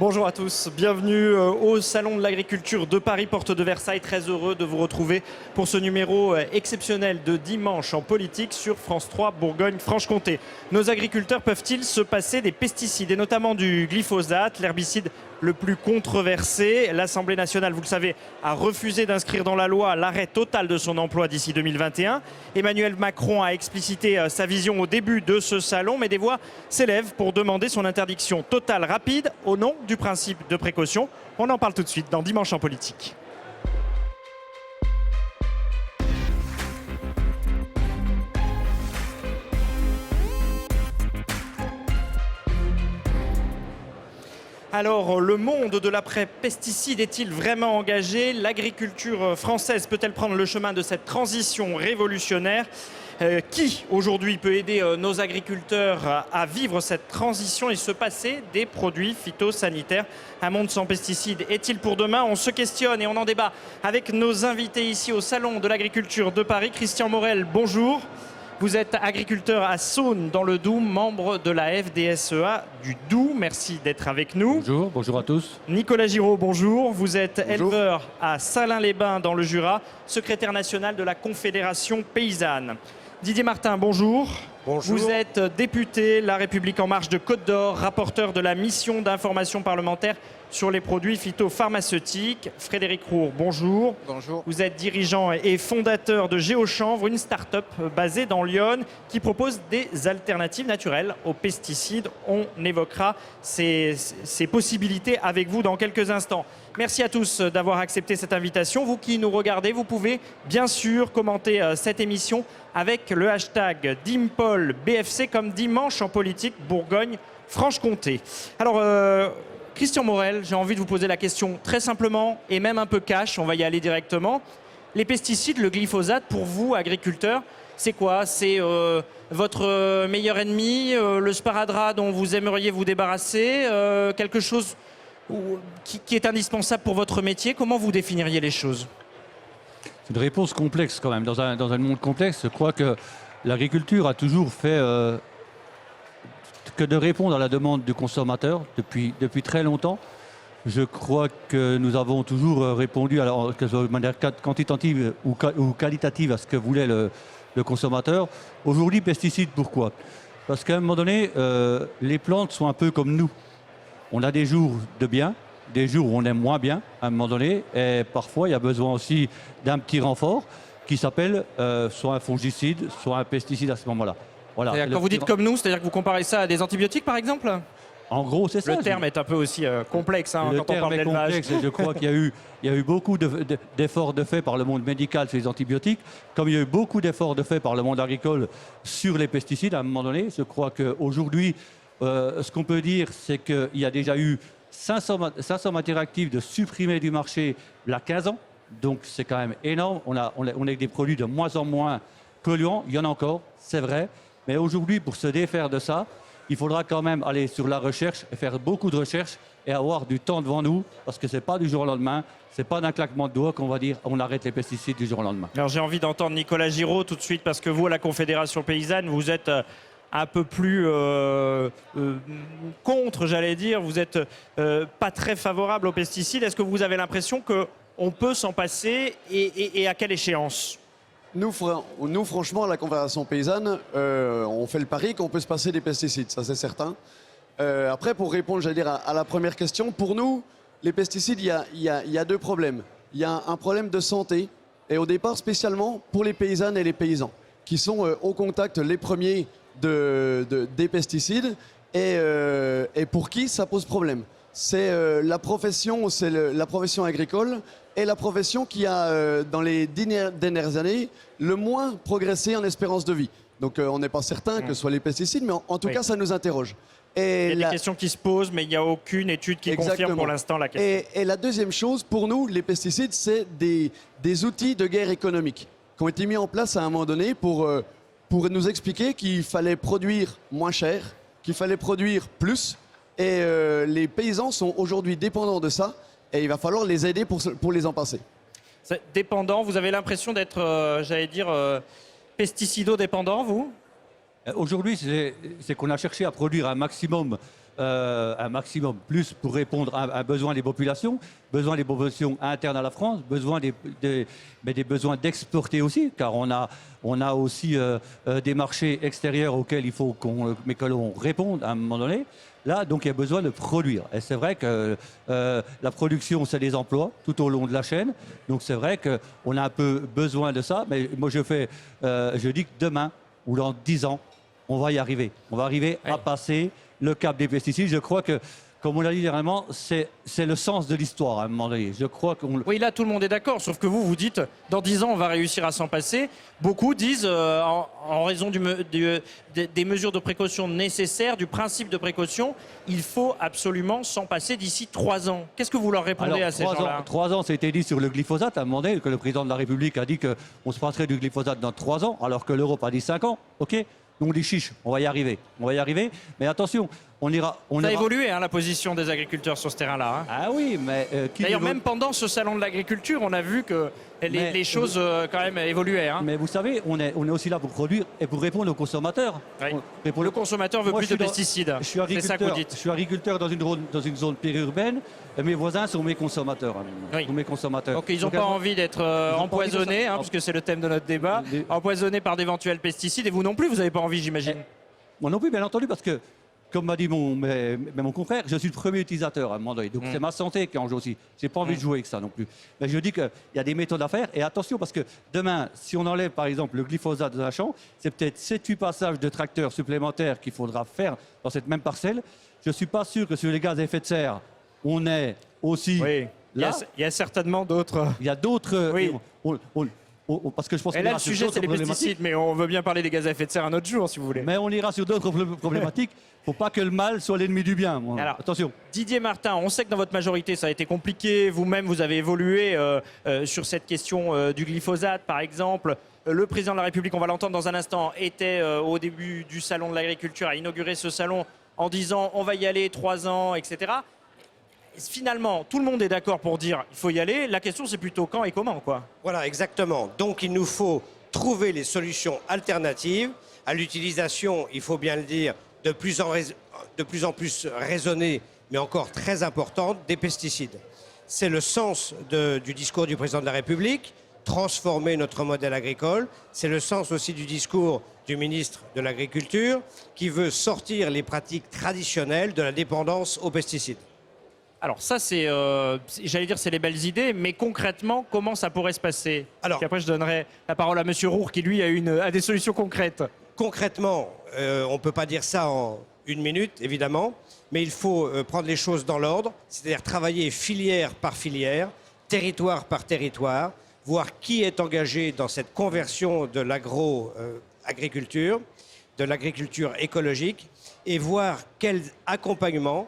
Bonjour à tous, bienvenue au Salon de l'Agriculture de Paris, porte de Versailles. Très heureux de vous retrouver pour ce numéro exceptionnel de dimanche en politique sur France 3 Bourgogne-Franche-Comté. Nos agriculteurs peuvent-ils se passer des pesticides et notamment du glyphosate, l'herbicide le plus controversé? L'Assemblée nationale, vous le savez, a refusé d'inscrire dans la loi l'arrêt total de son emploi d'ici 2021. Emmanuel Macron a explicité sa vision au début de ce salon, mais des voix s'élèvent pour demander son interdiction totale rapide au nom du principe de précaution. On en parle tout de suite dans Dimanche en politique. Alors, le monde de l'après-pesticide est-il vraiment engagé? L'agriculture française peut-elle prendre le chemin de cette transition révolutionnaire? Qui, aujourd'hui, peut aider nos agriculteurs à vivre cette transition et se passer des produits phytosanitaires? Un monde sans pesticides est-il pour demain? On se questionne et on en débat avec nos invités ici au Salon de l'Agriculture de Paris. Christian Morel, bonjour. Vous êtes agriculteur à Saône, dans le Doubs, membre de la FDSEA du Doubs. Merci d'être avec nous. Bonjour, bonjour à tous. Nicolas Giraud, bonjour. Vous êtes éleveur à Salins-les-Bains, dans le Jura, secrétaire national de la Confédération paysanne. Didier Martin, bonjour. Bonjour. Vous êtes député La République En Marche de Côte d'Or, rapporteur de la mission d'information parlementaire sur les produits phytopharmaceutiques. Frédéric Roure, bonjour. Bonjour. Vous êtes dirigeant et fondateur de Géochanvre, une start-up basée dans Lyon qui propose des alternatives naturelles aux pesticides. On évoquera ces possibilités avec vous dans quelques instants. Merci à tous d'avoir accepté cette invitation. Vous qui nous regardez, vous pouvez bien sûr commenter cette émission avec le hashtag DIMPOLBFC comme Dimanche en politique Bourgogne-Franche-Comté. Alors, Christian Morel, j'ai envie de vous poser la question très simplement et même un peu cash, on va y aller directement. Les pesticides, le glyphosate, pour vous, agriculteurs, c'est quoi? C'est votre meilleur ennemi, le sparadrap dont vous aimeriez vous débarrasser, quelque chose qui est indispensable pour votre métier? Comment vous définiriez les choses? C'est une réponse complexe quand même. Dans un monde complexe, je crois que l'agriculture a toujours fait que de répondre à la demande du consommateur depuis très longtemps. Je crois que nous avons toujours répondu, alors, que ce soit de manière quantitative ou qualitative, à ce que voulait le consommateur. Aujourd'hui, pesticides, pourquoi? Parce qu'à un moment donné, les plantes sont un peu comme nous. On a des jours de bien, des jours où on aime moins bien, à un moment donné. Et parfois, il y a besoin aussi d'un petit renfort qui s'appelle soit un fongicide, soit un pesticide à ce moment-là. Voilà. Quand vous dites comme nous, c'est-à-dire que vous comparez ça à des antibiotiques, par exemple? En gros, c'est ça. Le terme est un peu aussi complexe quand on parle d'élevage. d'élevage. Je crois qu'il y a eu beaucoup d'efforts de fait par le monde médical sur les antibiotiques, comme il y a eu beaucoup d'efforts de fait par le monde agricole sur les pesticides à un moment donné. Je crois qu'aujourd'hui, ce qu'on peut dire, c'est qu'il y a déjà eu 500 matières actives de supprimées du marché il y a 15 ans. Donc c'est quand même énorme. On a des produits de moins en moins polluants. Il y en a encore, c'est vrai. Mais aujourd'hui, pour se défaire de ça, il faudra quand même aller sur la recherche et faire beaucoup de recherches et avoir du temps devant nous, parce que ce n'est pas du jour au lendemain, ce n'est pas d'un claquement de doigts qu'on va dire on arrête les pesticides du jour au lendemain. Alors j'ai envie d'entendre Nicolas Giraud tout de suite, parce que vous, à la Confédération paysanne, vous êtes un peu plus contre, j'allais dire. Vous n'êtes pas très favorable aux pesticides. Est-ce que vous avez l'impression qu'on peut s'en passer et à quelle échéance? Nous, franchement, à la Confédération paysanne, on fait le pari qu'on peut se passer des pesticides, ça c'est certain. Après, pour répondre, j'allais dire, à la première question, pour nous, les pesticides, il y a deux problèmes. Il y a un problème de santé, et au départ, spécialement pour les paysannes et les paysans, qui sont au contact les premiers des pesticides, et pour qui ça pose problème. C'est la profession agricole et la profession qui a, dans les dernières années, le moins progressé en espérance de vie. Donc on n'est pas certain que ce soit les pesticides, mais en tout cas, ça nous interroge. Il y a des questions qui se posent, mais il n'y a aucune étude qui confirme pour l'instant la question. Et la deuxième chose, pour nous, les pesticides, c'est des outils de guerre économique qui ont été mis en place à un moment donné pour nous expliquer qu'il fallait produire moins cher, qu'il fallait produire plus. Et les paysans sont aujourd'hui dépendants de ça, et il va falloir les aider pour les en passer. Dépendant, vous avez l'impression d'être, j'allais dire, pesticido-dépendant, vous? Aujourd'hui, c'est qu'on a cherché à produire un maximum un maximum, plus pour répondre à un besoin des populations internes à la France, mais des besoins d'exporter aussi, car on a aussi des marchés extérieurs auxquels il faut que l'on réponde à un moment donné. Là, donc, il y a besoin de produire. Et c'est vrai que la production, c'est des emplois tout au long de la chaîne. Donc, c'est vrai qu'on a un peu besoin de ça. Mais moi, je dis que demain ou dans 10 ans, on va y arriver. On va arriver à passer le cap des pesticides. Je crois que, comme on l'a dit dernièrement, c'est le sens de l'histoire à un moment donné. Je crois qu'on... Oui, là, tout le monde est d'accord, sauf que vous dites, dans 10 ans, on va réussir à s'en passer. Beaucoup disent, en raison des mesures de précaution nécessaires, du principe de précaution, il faut absolument s'en passer d'ici 3 ans. Qu'est-ce que vous leur répondez à ces gens-là? 3 ans, ça a été dit sur le glyphosate, à un moment donné, que le président de la République a dit qu'on se passerait du glyphosate dans 3 ans, alors que l'Europe a dit 5 ans. OK? Donc, on dit chiche, on va y arriver. On va y arriver, mais attention, ça a évolué, la position des agriculteurs sur ce terrain-là. Hein. Ah oui, mais... D'ailleurs, même pendant ce salon de l'agriculture, on a vu que les choses, quand même, évoluaient. Hein. Mais vous savez, on est aussi là pour produire et pour répondre aux consommateurs. Oui. Le consommateur veut plus de pesticides. C'est ça que vous dites. Je suis agriculteur dans une zone périurbaine. Et mes voisins sont mes consommateurs. Oui. Sont mes consommateurs. Donc, ils n'ont pas envie d'être empoisonnés, puisque c'est le thème de notre débat, empoisonnés par d'éventuels pesticides. Et vous non plus, vous n'avez pas envie, j'imagine. Moi non plus, bien entendu, parce que, comme m'a dit mon confrère, je suis le premier utilisateur à un moment donné. Donc c'est ma santé qui est en jeu aussi. Je n'ai pas envie de jouer avec ça non plus. Mais je dis qu'il y a des méthodes à faire. Et attention, parce que demain, si on enlève par exemple le glyphosate de la champ, c'est peut-être 7-8 passages de tracteurs supplémentaires qu'il faudra faire dans cette même parcelle. Je ne suis pas sûr que sur les gaz à effet de serre, on est aussi... Oui. Là. Il y a certainement d'autres... Il y a d'autres... Oui. Parce que je pense et là, le sujet, c'est les pesticides, mais on veut bien parler des gaz à effet de serre un autre jour, si vous voulez. Mais on ira sur d'autres problématiques. Il ne faut pas que le mal soit l'ennemi du bien. Alors, attention. Didier Martin, on sait que dans votre majorité, ça a été compliqué. Vous-même, vous avez évolué sur cette question du glyphosate, par exemple. Le président de la République, on va l'entendre dans un instant, était au début du salon de l'agriculture, a inauguré ce salon en disant on va y aller 3 ans, etc. Finalement, tout le monde est d'accord pour dire il faut y aller. La question, c'est plutôt quand et comment, quoi. Voilà, exactement. Donc, il nous faut trouver les solutions alternatives à l'utilisation, il faut bien le dire, de plus en plus raisonnée, mais encore très importante, des pesticides. C'est le sens du discours du président de la République, transformer notre modèle agricole. C'est le sens aussi du discours du ministre de l'Agriculture, qui veut sortir les pratiques traditionnelles de la dépendance aux pesticides. Alors ça, j'allais dire, c'est les belles idées, mais concrètement, comment ça pourrait se passer? Alors, puis après, je donnerai la parole à Monsieur Roure, qui lui a des solutions concrètes. Concrètement, on ne peut pas dire ça en 1 minute, évidemment, mais il faut prendre les choses dans l'ordre, c'est-à-dire travailler filière par filière, territoire par territoire, voir qui est engagé dans cette conversion de l'agro-agriculture, de l'agriculture écologique, et voir quel accompagnement,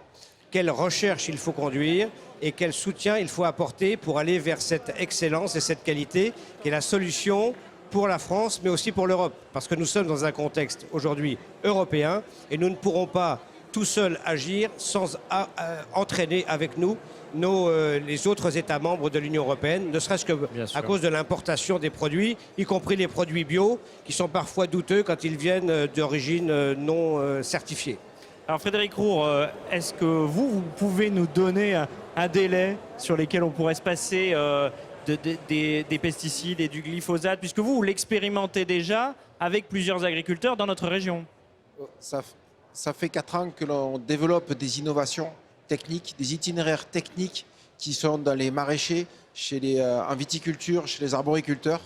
quelle recherche il faut conduire et quel soutien il faut apporter pour aller vers cette excellence et cette qualité qui est la solution pour la France, mais aussi pour l'Europe. Parce que nous sommes dans un contexte aujourd'hui européen et nous ne pourrons pas tout seuls agir sans entraîner avec nous les autres États membres de l'Union européenne, ne serait-ce qu'à cause de l'importation des produits, y compris les produits bio, qui sont parfois douteux quand ils viennent d'origine non certifiée. Alors Frédéric Roure, est-ce que vous pouvez nous donner un délai sur lequel on pourrait se passer des pesticides et du glyphosate, puisque vous l'expérimentez déjà avec plusieurs agriculteurs dans notre région? Ça fait 4 ans que l'on développe des innovations techniques, des itinéraires techniques qui sont dans les maraîchers, en viticulture, chez les arboriculteurs,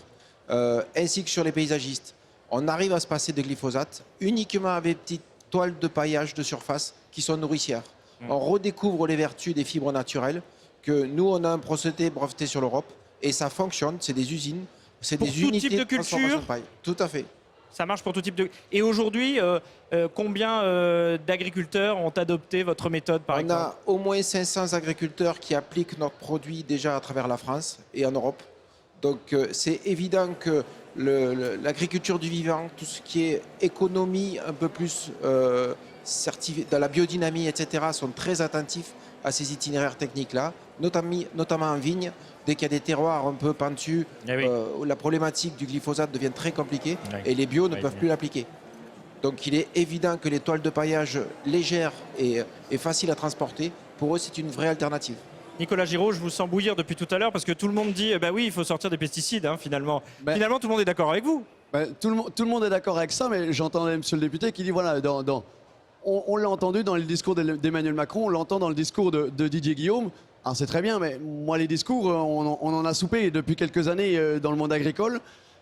ainsi que sur les paysagistes. On arrive à se passer de glyphosate uniquement avec des petites toiles de paillage de surface qui sont nourricières. On redécouvre les vertus des fibres naturelles, que nous, on a un procédé breveté sur l'Europe, et ça fonctionne, c'est des usines, c'est des unités type de culture. Paille. Tout à fait. Ça marche pour tout type de... Et aujourd'hui, combien d'agriculteurs ont adopté votre méthode, par exemple? On a au moins 500 agriculteurs qui appliquent notre produit déjà à travers la France et en Europe. Donc c'est évident que l'agriculture du vivant, tout ce qui est économie un peu plus certifiée, dans la biodynamie, etc., sont très attentifs à ces itinéraires techniques-là, notamment en vigne. Dès qu'il y a des terroirs un peu pentus, la problématique du glyphosate devient très compliquée et les bios ne peuvent plus l'appliquer. Donc il est évident que les toiles de paillage légères et faciles à transporter, pour eux, c'est une vraie alternative. Nicolas Giraud, je vous sens bouillir depuis tout à l'heure parce que tout le monde dit bah oui, il faut sortir des pesticides finalement. Finalement, tout le monde est d'accord avec vous. Tout le monde est d'accord avec ça, mais j'entendais monsieur le député qui dit voilà, on l'a entendu dans le discours d'Emmanuel Macron, on l'entend dans le discours de Didier Guillaume. Alors c'est très bien, mais moi les discours, on en a soupé depuis quelques années dans le monde agricole.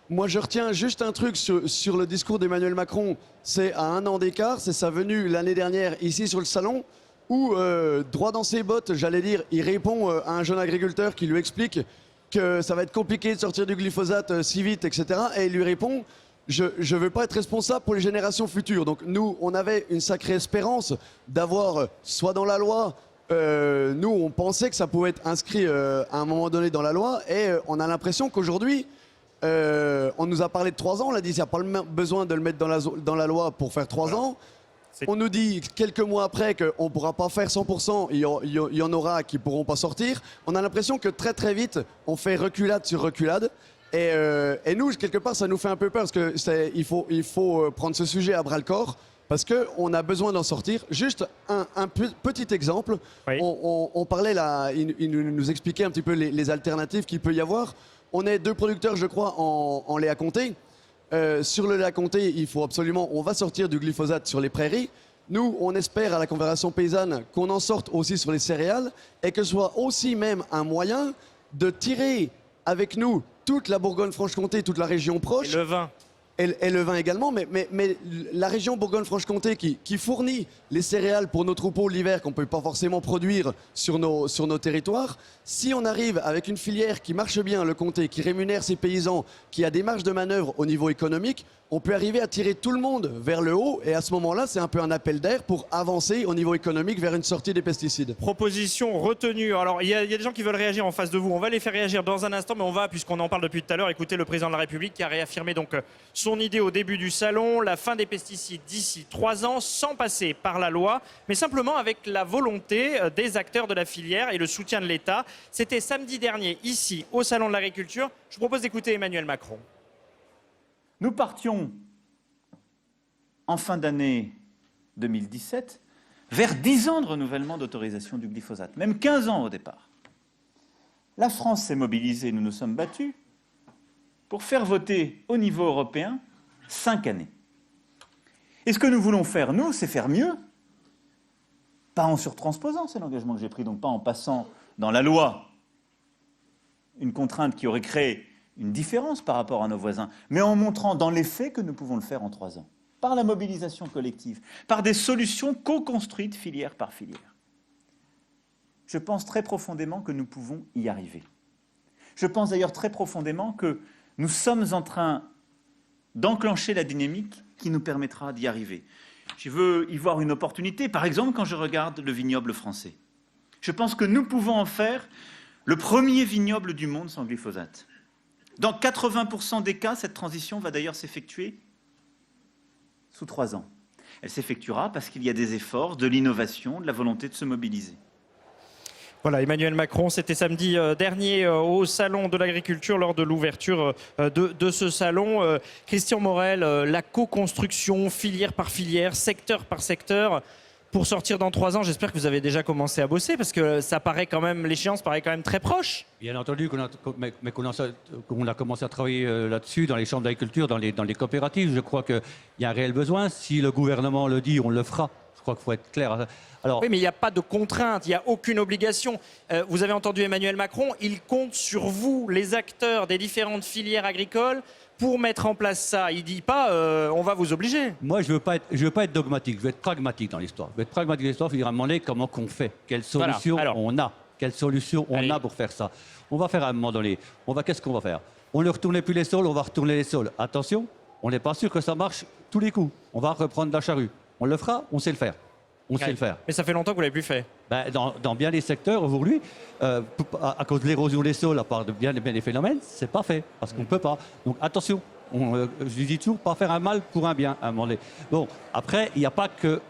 Moi je retiens juste un truc sur le discours d'Emmanuel Macron, c'est à 1 an d'écart, c'est sa venue l'année dernière ici sur le salon, où droit dans ses bottes, j'allais dire, il répond à un jeune agriculteur qui lui explique que ça va être compliqué de sortir du glyphosate si vite, etc. Et il lui répond, je ne veux pas être responsable pour les générations futures. Donc nous, on avait une sacrée espérance d'avoir, soit dans la loi, nous, on pensait que ça pouvait être inscrit à un moment donné dans la loi, et on a l'impression qu'aujourd'hui, on nous a parlé de 3 ans, on l'a dit, il n'y a pas besoin de le mettre dans la loi pour faire 3 ans. On nous dit quelques mois après qu'on ne pourra pas faire 100%, il y en aura qui ne pourront pas sortir. On a l'impression que très très vite, on fait reculade sur reculade. Et nous, quelque part, ça nous fait un peu peur parce qu'il faut prendre ce sujet à bras-le-corps parce qu'on a besoin d'en sortir. Juste un petit exemple. Oui. On parlait là, il nous expliquait un petit peu les alternatives qu'il peut y avoir. On est 2 producteurs, je crois, en lait à comté. Sur le lait à comté, il faut absolument, on va sortir du glyphosate sur les prairies. Nous, on espère à la Confédération paysanne qu'on en sorte aussi sur les céréales et que ce soit aussi même un moyen de tirer avec nous toute la Bourgogne-Franche-Comté, toute la région proche. Et le vin. Et le vin également, mais la région Bourgogne-Franche-Comté qui fournit les céréales pour nos troupeaux l'hiver qu'on ne peut pas forcément produire sur nos territoires, si on arrive avec une filière qui marche bien, le comté, qui rémunère ses paysans, qui a des marges de manœuvre au niveau économique, on peut arriver à tirer tout le monde vers le haut et à ce moment-là, c'est un peu un appel d'air pour avancer au niveau économique vers une sortie des pesticides. Proposition retenue. Alors, il y a des gens qui veulent réagir en face de vous. On va les faire réagir dans un instant, mais on va, puisqu'on en parle depuis tout à l'heure, écouter le président de la République qui a réaffirmé donc son idée au début du salon, la fin des pesticides d'ici 3 ans, sans passer par la loi, mais simplement avec la volonté des acteurs de la filière et le soutien de l'État. C'était samedi dernier, ici, au Salon de l'Agriculture. Je vous propose d'écouter Emmanuel Macron. Nous partions en fin d'année 2017 vers 10 ans de renouvellement d'autorisation du glyphosate, même 15 ans au départ. La France s'est mobilisée, nous nous sommes battus pour faire voter au niveau européen 5 années. Et ce que nous voulons faire, nous, c'est faire mieux, pas en surtransposant, c'est l'engagement que j'ai pris, donc pas en passant dans la loi une contrainte qui aurait créé une différence par rapport à nos voisins, mais en montrant dans les faits que nous pouvons le faire en 3 ans, par la mobilisation collective, par des solutions co-construites filière par filière. Je pense très profondément que nous pouvons y arriver. Je pense d'ailleurs très profondément que nous sommes en train d'enclencher la dynamique qui nous permettra d'y arriver. Je veux y voir une opportunité, par exemple quand je regarde le vignoble français. Je pense que nous pouvons en faire le premier vignoble du monde sans glyphosate. Dans 80% des cas, cette transition va d'ailleurs s'effectuer sous 3 ans. Elle s'effectuera parce qu'il y a des efforts, de l'innovation, de la volonté de se mobiliser. Voilà, Emmanuel Macron, c'était samedi dernier au Salon de l'Agriculture, lors de l'ouverture de ce salon. Christian Morel, la co-construction, filière par filière, secteur par secteur, pour sortir dans 3 ans, j'espère que vous avez déjà commencé à bosser, parce que ça paraît quand même, l'échéance paraît quand même très proche. Bien entendu qu'on a commencé à travailler là-dessus dans les chambres d'agriculture, dans les coopératives. Je crois qu'il y a un réel besoin. Si le gouvernement le dit, on le fera. Je crois qu'il faut être clair. Alors, oui, mais il n'y a pas de contrainte, il n'y a aucune obligation. Vous avez entendu Emmanuel Macron, il compte sur vous, les acteurs des différentes filières agricoles, pour mettre en place ça. Il ne dit pas on va vous obliger. Moi, je veux pas être dogmatique, je veux être pragmatique dans l'histoire. Je veux être pragmatique dans l'histoire, il faut dire à un moment donné comment qu'on fait, quelle solution on a, quelle solution on a pour faire ça. On va faire à un moment donné, qu'est-ce qu'on va faire? On ne retournait plus les sols, on va retourner les sols. Attention, on n'est pas sûr que ça marche tous les coups. On va reprendre la charrue. On le fera, on sait le faire. On sait le faire. Mais ça fait longtemps que vous ne l'avez plus fait. Ben, dans bien des secteurs aujourd'hui, à cause de l'érosion des sols, à part de bien des phénomènes, c'est pas fait. Parce qu'on ne peut pas. Donc attention, je dis toujours, pas faire un mal pour un bien à un moment donné. Bon, après, il n'y a pas que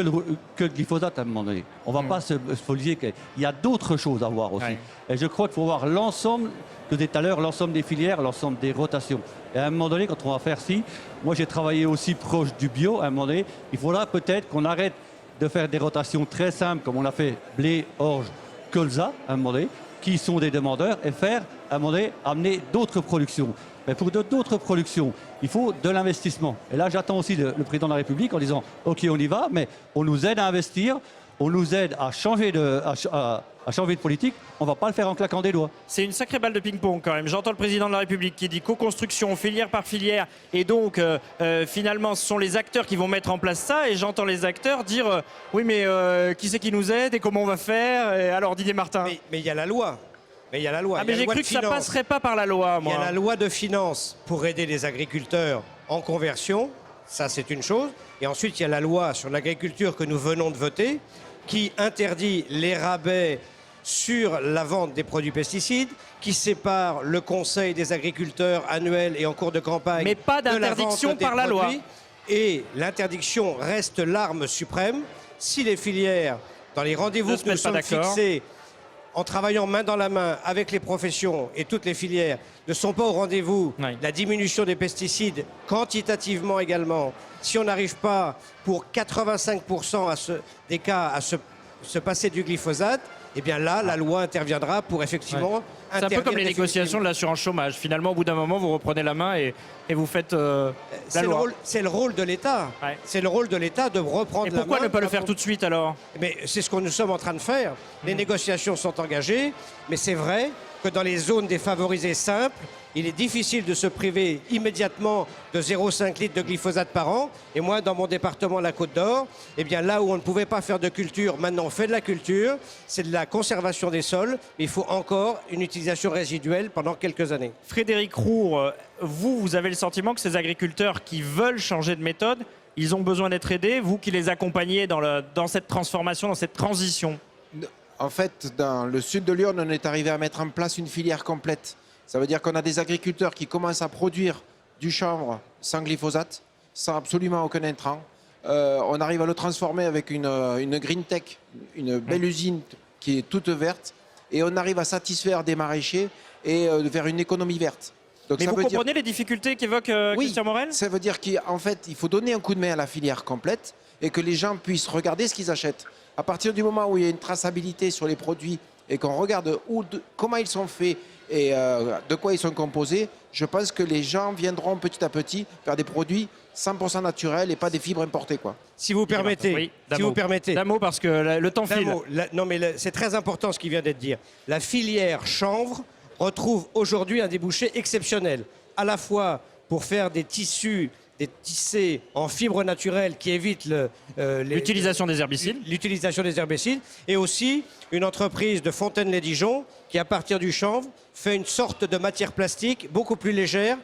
le glyphosate à un moment donné. On ne va pas se foliser. Il y a d'autres choses à voir aussi. Ouais. Et je crois qu'il faut voir l'ensemble, je disais tout à l'heure, l'ensemble des filières, l'ensemble des rotations. Et à un moment donné, quand on va faire ci, moi j'ai travaillé aussi proche du bio, à un moment donné, il faudra peut-être qu'on arrête de faire des rotations très simples, comme on a fait blé, orge, colza, à un moment donné, qui sont des demandeurs, et faire, à un moment donné, amener d'autres productions. Mais pour d'autres productions, il faut de l'investissement. Et là, j'attends aussi le président de la République en disant « Ok, on y va, mais on nous aide à investir, on nous aide à changer de politique, on ne va pas le faire en claquant des doigts. » C'est une sacrée balle de ping-pong quand même. J'entends le président de la République qui dit co-construction, filière par filière, et donc finalement ce sont les acteurs qui vont mettre en place ça, et j'entends les acteurs dire oui mais qui c'est qui nous aide et comment on va faire et alors Didier Martin. Mais il y a la loi. Mais il y a la loi. Ah Il y mais a la j'ai loi cru de que ça finances. passerait pas par la loi Il y moi. a la loi de finances pour aider les agriculteurs en conversion, ça c'est une chose. Et ensuite, il y a la loi sur l'agriculture que nous venons de voter qui interdit les rabais sur la vente des produits pesticides, qui sépare le conseil des agriculteurs annuel et en cours de campagne. Mais pas de la d'interdiction vente des par la loi. produits. Et l'interdiction reste l'arme suprême si les filières, dans les rendez-vous Ne se que nous mettent pas sommes d'accord. fixés, en travaillant main dans la main avec les professions et toutes les filières, ne sont pas au rendez-vous. Oui. La diminution des pesticides, quantitativement également, si on n'arrive pas pour 85% des cas à se passer du glyphosate, eh bien là, la loi interviendra pour effectivement C'est un peu interdire comme les négociations de l'assurance chômage. Finalement, au bout d'un moment, vous reprenez la main et vous faites la loi. C'est le rôle de l'État. Ouais. C'est le rôle de l'État de reprendre Et la main. pourquoi ne pas le quand faire on- tout de suite alors? Mais c'est ce que nous sommes en train de faire. Les négociations sont engagées, mais c'est vrai que dans les zones défavorisées simples, il est difficile de se priver immédiatement de 0,5 litres de glyphosate par an. Et moi, dans mon département, la Côte d'Or, eh bien là où on ne pouvait pas faire de culture, maintenant on fait de la culture. C'est de la conservation des sols, mais il faut encore une utilisation résiduelle pendant quelques années. Frédéric Roure, vous avez le sentiment que ces agriculteurs qui veulent changer de méthode, ils ont besoin d'être aidés, vous qui les accompagnez dans cette transformation, dans cette transition? En fait, dans le sud de Lyon, on est arrivé à mettre en place une filière complète. Ça veut dire qu'on a des agriculteurs qui commencent à produire du chanvre sans glyphosate, sans absolument aucun intrant. On arrive à le transformer avec une green tech, une belle usine qui est toute verte. Et on arrive à satisfaire des maraîchers et vers une économie verte. Donc Mais ça vous veut dire- comprenez les difficultés qu'évoque Oui, Christian Morel? ça veut dire qu'en fait, il faut donner un coup de main à la filière complète et que les gens puissent regarder ce qu'ils achètent. À partir du moment où il y a une traçabilité sur les produits et qu'on regarde comment ils sont faits et de quoi ils sont composés, je pense que les gens viendront petit à petit vers des produits 100% naturels et pas des fibres importées, quoi. Si vous permettez, Oui, d'un si mot. vous permettez. D'un mot parce que le temps D'un file. mot. Non, mais c'est très important ce qui vient d'être dit. La filière chanvre retrouve aujourd'hui un débouché exceptionnel, à la fois pour faire des tissus, des tissés en fibres naturelles qui évitent L'utilisation des herbicides. l'utilisation des herbicides, et aussi une entreprise de Fontaine-les-Dijon qui, à partir du chanvre, fait une sorte de matière plastique beaucoup plus légère,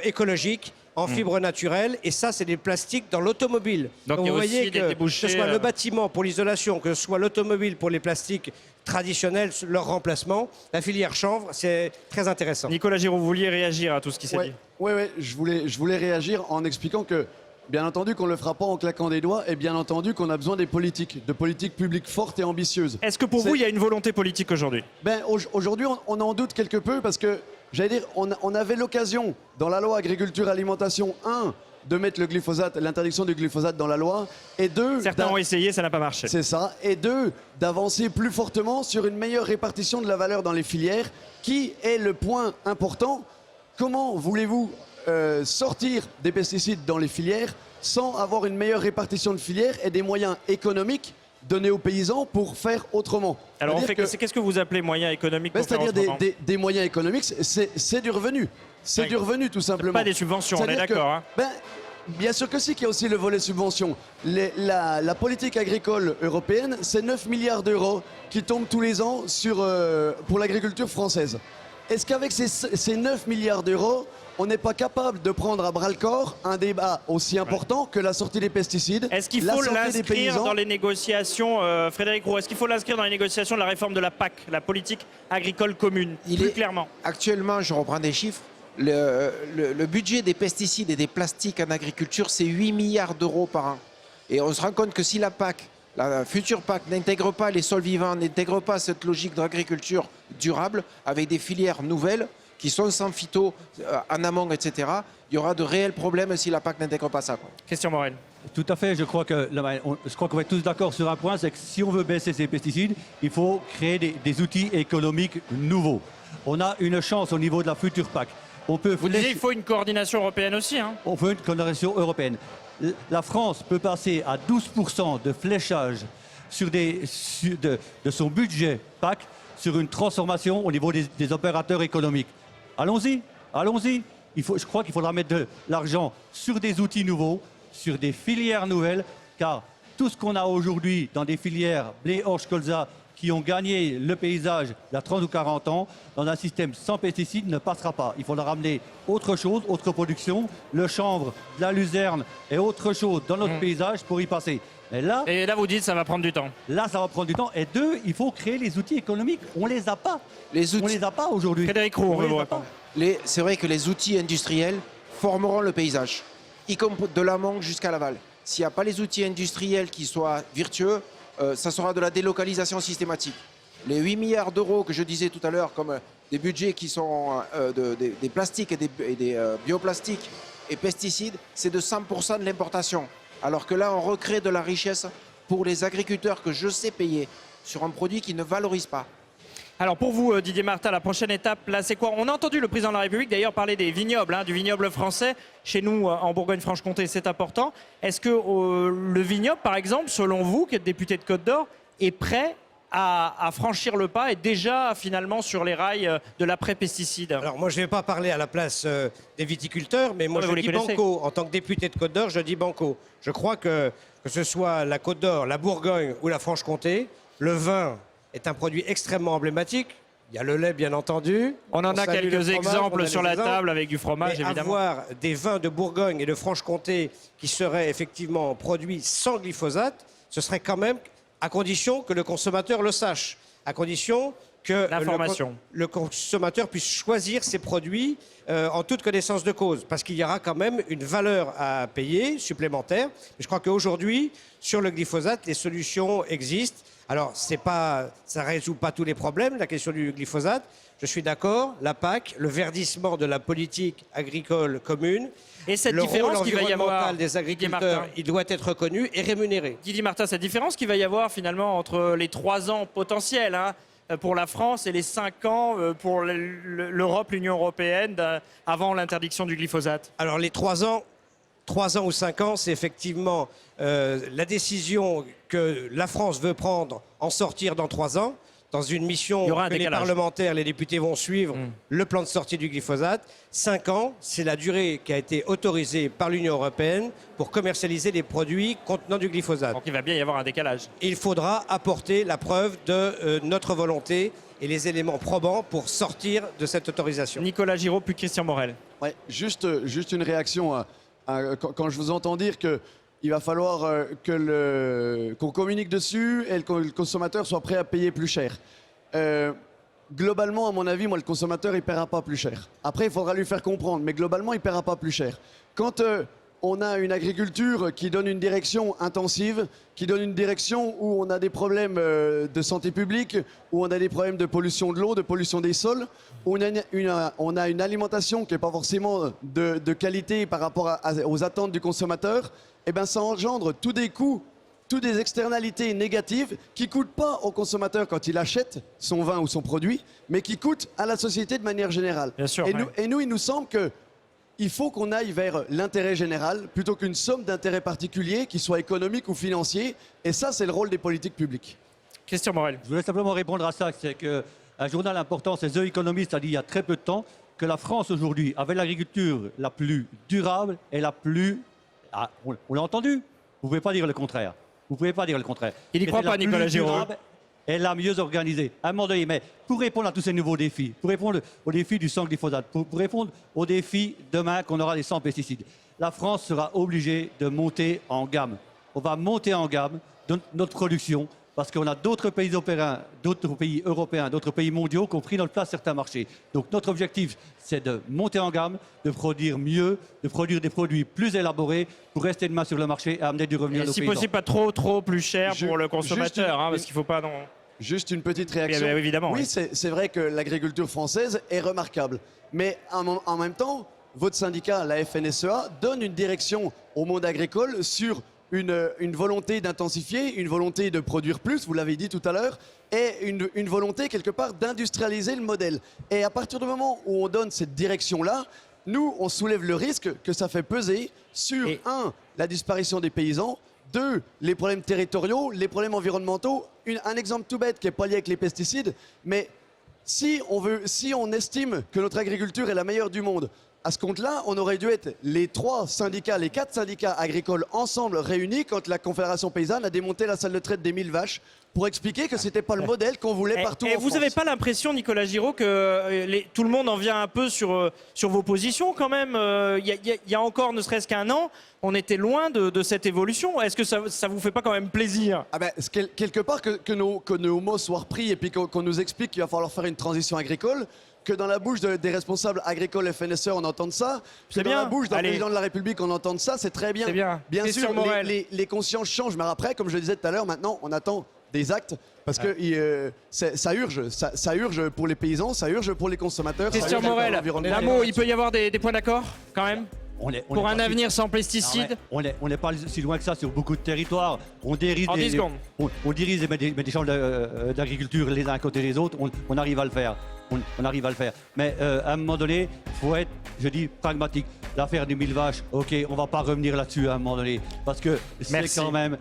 écologique, en fibres naturelles, et ça, c'est des plastiques dans l'automobile. Donc, il y a vous aussi voyez des que débouchés, ce soit le bâtiment pour l'isolation, que ce soit l'automobile pour les plastiques traditionnels, leur remplacement, la filière chanvre, c'est très intéressant. Nicolas Giraud, vous vouliez réagir à tout ce qui s'est dit? Oui, je voulais réagir en expliquant que, bien entendu, qu'on ne le fera pas en claquant des doigts, et bien entendu qu'on a besoin de politiques publiques fortes et ambitieuses. Est-ce que pour C'est- vous, il y a une volonté politique aujourd'hui? Aujourd'hui, on en doute quelque peu parce que, j'allais dire, on avait l'occasion, dans la loi agriculture alimentation 1, de mettre le glyphosate, l'interdiction du glyphosate dans la loi, et 2, Certains ont essayé, ça n'a pas marché. c'est ça, et 2, d'avancer plus fortement sur une meilleure répartition de la valeur dans les filières, qui est le point important. Comment voulez-vous sortir des pesticides dans les filières sans avoir une meilleure répartition de filières et des moyens économiques donnés aux paysans pour faire autrement? Alors, C'est-à-dire que- qu'est-ce que vous appelez moyens économiques pour faire c'est-à-dire autrement? des moyens économiques, c'est du revenu. C'est Oui. du revenu, tout simplement. Pas des subventions, on est C'est-à-dire que, d'accord, hein. Bien sûr que si, qu'il y a aussi le volet subvention. La politique agricole européenne, c'est 9 milliards d'euros qui tombent tous les ans pour l'agriculture française. Est-ce qu'avec ces 9 milliards d'euros, on n'est pas capable de prendre à bras-le-corps un débat aussi important que la sortie des pesticides? Est-ce qu'il la faut santé des l'inscrire paysans? dans les négociations, Frédéric Roux, est-ce qu'il faut l'inscrire dans les négociations de la réforme de la PAC, la politique agricole commune, plus clairement? Actuellement, je reprends des chiffres, Le budget des pesticides et des plastiques en agriculture, c'est 8 milliards d'euros par an. Et on se rend compte que si la PAC, la future PAC, n'intègre pas les sols vivants, n'intègre pas cette logique d'agriculture durable, avec des filières nouvelles, qui sont sans phyto, en amont, etc., il y aura de réels problèmes si la PAC n'intègre pas ça, quoi. Question Morel. Tout à fait, je crois qu'on va être tous d'accord sur un point, c'est que si on veut baisser ces pesticides, il faut créer des outils économiques nouveaux. On a une chance au niveau de la future PAC. Vous disiez qu'il faut une coordination européenne aussi. Hein. On veut une coordination européenne. La France peut passer à 12% de fléchage de son budget PAC sur une transformation au niveau des opérateurs économiques. Allons-y, allons-y. Je crois qu'il faudra mettre de l'argent sur des outils nouveaux, sur des filières nouvelles, car tout ce qu'on a aujourd'hui dans des filières blé, orge, colza, qui ont gagné le paysage il y a 30 ou 40 ans, dans un système sans pesticides, ne passera pas. Il faudra ramener autre chose, autre production, le chanvre, de la luzerne et autre chose dans notre paysage pour y passer. Et là, vous dites que ça va prendre du temps. Là, ça va prendre du temps. Et deux, il faut créer les outils économiques. On les a pas. On les a pas aujourd'hui. Frédéric Roux, on veut pas. C'est vrai que les outils industriels formeront le paysage, y compris de l'amont jusqu'à l'aval. S'il n'y a pas les outils industriels qui soient vertueux, ça sera de la délocalisation systématique. Les 8 milliards d'euros que je disais tout à l'heure comme des budgets qui sont des plastiques et des bioplastiques et pesticides, c'est de 100% de l'importation. Alors que là, on recrée de la richesse pour les agriculteurs que je sais payer sur un produit qui ne valorise pas. Alors pour vous, Didier Martin, la prochaine étape, là, c'est quoi? On a entendu le président de la République d'ailleurs parler des vignobles, du vignoble français. Chez nous, en Bourgogne-Franche-Comté, c'est important. Est-ce que le vignoble, par exemple, selon vous, qui êtes député de Côte-d'Or, est prêt à franchir le pas et déjà finalement sur les rails de l'après-pesticide? Alors moi, je ne vais pas parler à la place des viticulteurs, mais moi, je dis banco. En tant que député de Côte-d'Or, je dis banco. Je crois que ce soit la Côte-d'Or, la Bourgogne ou la Franche-Comté, le vin est un produit extrêmement emblématique. Il y a le lait, bien entendu. On en a quelques exemples sur la table avec du fromage, mais évidemment. Avoir des vins de Bourgogne et de Franche-Comté qui seraient effectivement produits sans glyphosate, ce serait quand même à condition que le consommateur le sache, à condition que le consommateur puisse choisir ses produits en toute connaissance de cause, parce qu'il y aura quand même une valeur à payer supplémentaire. Mais je crois qu'aujourd'hui, sur le glyphosate, les solutions existent. Alors, ça ne résout pas tous les problèmes, la question du glyphosate. Je suis d'accord, la PAC, le verdissement de la politique agricole commune, et cette le différence rôle qu'il va y avoir des agriculteurs, il doit être reconnu et rémunéré. Didier Martin, cette différence qu'il va y avoir finalement entre les 3 ans potentiels pour la France et les 5 ans pour l'Europe, l'Union européenne, avant l'interdiction du glyphosate? Alors les 3 ans ou 5 ans, c'est effectivement la décision que la France veut prendre en sortir dans 3 ans, dans une mission que les parlementaires, les députés vont suivre, le plan de sortie du glyphosate. 5 ans, c'est la durée qui a été autorisée par l'Union européenne pour commercialiser les produits contenant du glyphosate. Donc il va bien y avoir un décalage. Il faudra apporter la preuve de notre volonté et les éléments probants pour sortir de cette autorisation. Nicolas Giraud, puis Christian Morel. Ouais, juste une réaction quand je vous entends dire qu'il va falloir qu'on communique dessus et que le consommateur soit prêt à payer plus cher. Globalement, à mon avis, le consommateur, il ne paiera pas plus cher. Après, il faudra lui faire comprendre, mais globalement, il ne paiera pas plus cher. Quand on a une agriculture qui donne une direction intensive, qui donne une direction où on a des problèmes de santé publique, où on a des problèmes de pollution de l'eau, de pollution des sols, où on a une alimentation qui n'est pas forcément de qualité par rapport aux attentes du consommateur, eh ben, ça engendre tous des coûts, toutes des externalités négatives qui ne coûtent pas au consommateur quand il achète son vin ou son produit, mais qui coûtent à la société de manière générale. Bien sûr, et nous, il nous semble que il faut qu'on aille vers l'intérêt général plutôt qu'une somme d'intérêts particuliers, qui soit économique ou financier. Et ça, c'est le rôle des politiques publiques. Christian Morel. Je voulais simplement répondre à ça. C'est qu'un journal important, c'est The Economist, a dit il y a très peu de temps que la France aujourd'hui avait l'agriculture la plus durable et la plus... Ah, on l'a entendu. Vous ne pouvez pas dire le contraire. Vous ne pouvez pas dire le contraire. Il n'y croit pas, Nicolas Giraud. Et la mieux organisée, à un moment donné. Mais pour répondre à tous ces nouveaux défis, pour répondre aux défis du sans glyphosate, pour répondre aux défis demain qu'on aura des sans pesticides, la France sera obligée de monter en gamme. On va monter en gamme de notre production parce qu'on a d'autres pays européens, d'autres pays mondiaux qui ont pris notre place certains marchés. Donc notre objectif, c'est de monter en gamme, de produire mieux, de produire des produits plus élaborés pour rester demain sur le marché et amener du revenu à Et nos si paysans. possible, pas trop plus cher pour le Juste consommateur, une- hein, parce qu'il ne faut pas... Non... Juste une petite réaction. Oui, évidemment, Oui, oui. c'est vrai que l'agriculture française est remarquable. Mais en même temps, votre syndicat, la FNSEA, donne une direction au monde agricole sur une volonté d'intensifier, une volonté de produire plus, vous l'avez dit tout à l'heure, et une volonté quelque part d'industrialiser le modèle. Et à partir du moment où on donne cette direction-là, nous, on soulève le risque que ça fait peser sur, la disparition des paysans, 2, les problèmes territoriaux, les problèmes environnementaux. Un exemple tout bête qui n'est pas lié avec les pesticides, mais si on estime que notre agriculture est la meilleure du monde, à ce compte-là, on aurait dû être les 4 syndicats agricoles ensemble réunis quand la Confédération paysanne a démonté la salle de traite des 1000 vaches pour expliquer que c'était pas le modèle qu'on voulait partout en Et vous France. n'avez pas l'impression, Nicolas Giraud, que tout le monde en vient un peu sur vos positions quand même? Il y a encore ne serait-ce qu'un an, on était loin de cette évolution. Est-ce que ça vous fait pas quand même plaisir? Ah ben, quelque part que nos mots soient repris et puis qu'on nous explique qu'il va falloir faire une transition agricole, que dans la bouche des responsables agricoles FNSE on entende ça, que C'est dans bien. la bouche d'un Allez. président de la République on entende ça, c'est très bien. C'est bien. Bien Christian sûr, Morel. les consciences changent, mais après, comme je le disais tout à l'heure, maintenant on attend des actes parce que ça urge pour les paysans, ça urge pour les consommateurs. ça Christian urge pour Morel, l'environnement. Namo, il peut y avoir des points d'accord quand même pour un avenir sans pesticides? On n'est pas si loin que ça sur beaucoup de territoires. On dirige En 10 secondes. on dirige des champs d'agriculture les uns à côté des autres. On arrive à le faire. On arrive à le faire. Mais à un moment donné, il faut être, je dis, pragmatique. L'affaire des 1000 vaches, ok, on va pas revenir là-dessus à un moment donné. Parce que c'est Merci. quand même...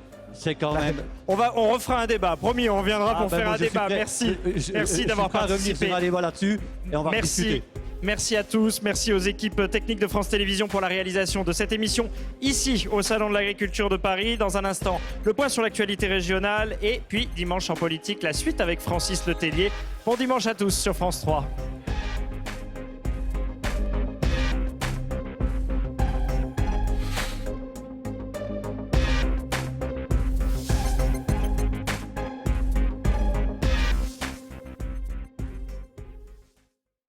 On refera un débat, promis, on reviendra pour faire un débat. Merci, merci d'avoir participé. On va débat là-dessus et on va Merci. discuter. Merci à tous, merci aux équipes techniques de France Télévisions pour la réalisation de cette émission ici au Salon de l'Agriculture de Paris. Dans un instant, le point sur l'actualité régionale et puis dimanche en politique, la suite avec Francis Letellier. Bon dimanche à tous sur France 3.